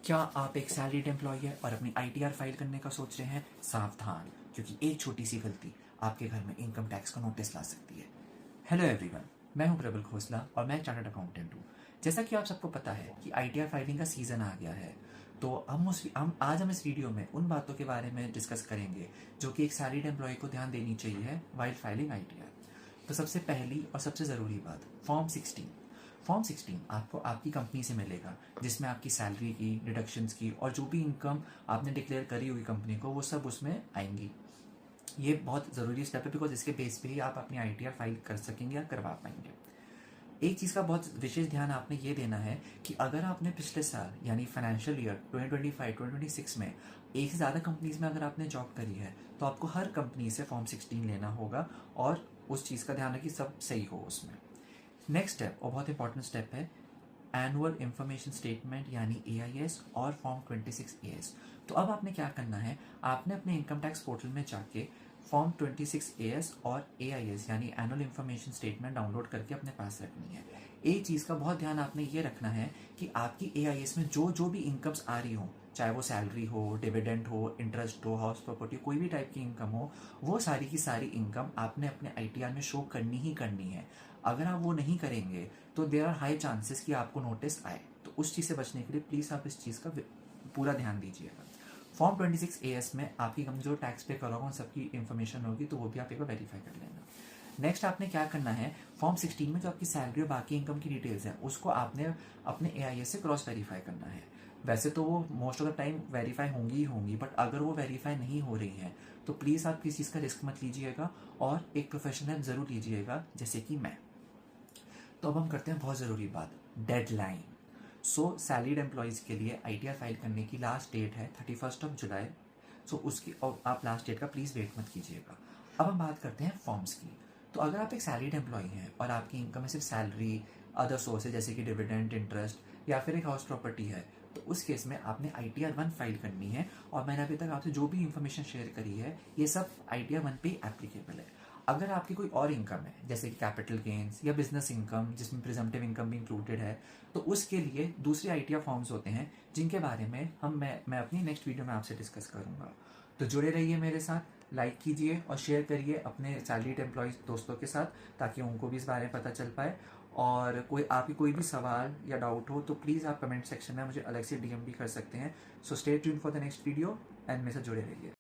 क्या आप एक सैलरीड एम्प्लॉय हैं और अपनी आईटीआर फाइल करने का सोच रहे हैं? सावधान, क्योंकि एक छोटी सी गलती आपके घर में इनकम टैक्स का नोटिस ला सकती है। हेलो एवरीवन, मैं हूं प्रबल खोसला और मैं चार्टर्ड अकाउंटेंट हूं। जैसा कि आप सबको पता है कि आईटीआर फाइलिंग का सीजन आ गया है, तो हम इस वीडियो में उन बातों के बारे में डिस्कस करेंगे जो कि एक सैलरीड एम्प्लॉय को ध्यान देनी चाहिए वाइल फाइलिंग आईटीआर। तो सबसे पहली और सबसे ज़रूरी बात, फॉर्म 16 आपको आपकी कंपनी से मिलेगा, जिसमें आपकी सैलरी की, डिडक्शंस की और जो भी इनकम आपने डिक्लेयर करी हुई कंपनी को, वो सब उसमें आएंगी। ये बहुत ज़रूरी स्टेप है, बिकॉज इसके बेस पे ही आप अपनी आईटीआर फाइल कर सकेंगे या करवा पाएंगे। एक चीज़ का बहुत विशेष ध्यान आपने ये देना है कि अगर आपने पिछले साल यानी फाइनेंशियल ईयर 2025-2026 में एक से ज़्यादा कंपनीज में अगर आपने जॉब करी है, तो आपको हर कंपनी से फॉर्म 16 लेना होगा और उस चीज़ का ध्यान है कि सब सही हो उसमें। नेक्स्ट स्टेप और बहुत इंपॉर्टेंट स्टेप है एनुअल इंफॉर्मेशन स्टेटमेंट यानी एआईएस और फॉर्म 26 एएस। तो अब आपने क्या करना है, आपने अपने इनकम टैक्स पोर्टल में जाके फॉर्म 26 एएस और एआईएस यानी एनुअल इंफॉर्मेशन स्टेटमेंट डाउनलोड करके अपने पास रखनी है। एक चीज़ का बहुत ध्यान आपने ये रखना है कि आपकी एआईएस में जो जो भी इनकम्स आ रही हो, चाहे वो सैलरी हो, डिविडेंड हो, इंटरेस्ट हो, हाउस प्रॉपर्टी, कोई भी टाइप की इनकम हो, वो सारी की सारी इनकम आपने अपने आईटीआर में शो करनी ही करनी है। अगर आप वो नहीं करेंगे तो देर आर हाई चांसेस कि आपको नोटिस आए। तो उस चीज़ से बचने के लिए प्लीज़ आप इस चीज़ का पूरा ध्यान दीजिएगा। फॉर्म 26 एएस में आपकी कंपनी जो टैक्स पे करोगे उन सबकी इन्फॉर्मेशन होगी, तो वो भी आप एक बार वेरीफाई कर लेना। नेक्स्ट आपने क्या करना है, फॉर्म 16 में जो आपकी सैलरी और बाकी इनकम की डिटेल्स हैं उसको आपने अपने एआईएस से क्रॉस वेरीफाई करना है। वैसे तो वो most of the time verify होंगी ही होंगी, बट अगर वो वेरीफाई नहीं हो रही है तो प्लीज़ आप किसी चीज़ का रिस्क मत लीजिएगा और एक प्रोफेशनल ज़रूर लीजिएगा, जैसे कि मैं। तो अब हम करते हैं बहुत ज़रूरी बात, डेडलाइन। सैलरीड एम्प्लॉयज़ के लिए आईटीआर फाइल करने की लास्ट डेट है 31 जुलाई। उसकी और आप लास्ट डेट का प्लीज़ वेट मत कीजिएगा। अब हम बात करते हैं फॉर्म्स की। तो अगर आप एक सैलरीड एम्प्लॉय हैं और आपकी इनकम में सिर्फ सैलरी, अदर सोर्सेज जैसे कि डिविडेंड, इंटरेस्ट या फिर एक हाउस प्रॉपर्टी है, तो उस केस में आपने ITR 1 फाइल करनी है। और मैंने अभी तक आपसे जो भी इन्फॉर्मेशन शेयर करी है, ये सब ITR 1 पे ही एप्लीकेबल है। अगर आपकी कोई और इनकम है जैसे कि कैपिटल गेन्स या बिजनेस इनकम जिसमें प्रिजम्पटिव इनकम भी इंक्लूडेड है, तो उसके लिए दूसरे आईटीआर फॉर्म्स होते हैं, जिनके बारे में मैं अपनी नेक्स्ट वीडियो में आपसे डिस्कस करूंगा। तो जुड़े रहिए मेरे साथ, लाइक कीजिए और शेयर करिए अपने सैलरीड एम्प्लॉयज दोस्तों के साथ, ताकि उनको भी इस बारे में पता चल पाए। और आपकी कोई भी सवाल या डाउट हो तो प्लीज़ आप कमेंट सेक्शन में मुझे अलग से डीएम भी कर सकते हैं। So stay tuned for the next video and मेरे साथ जुड़े रहिए।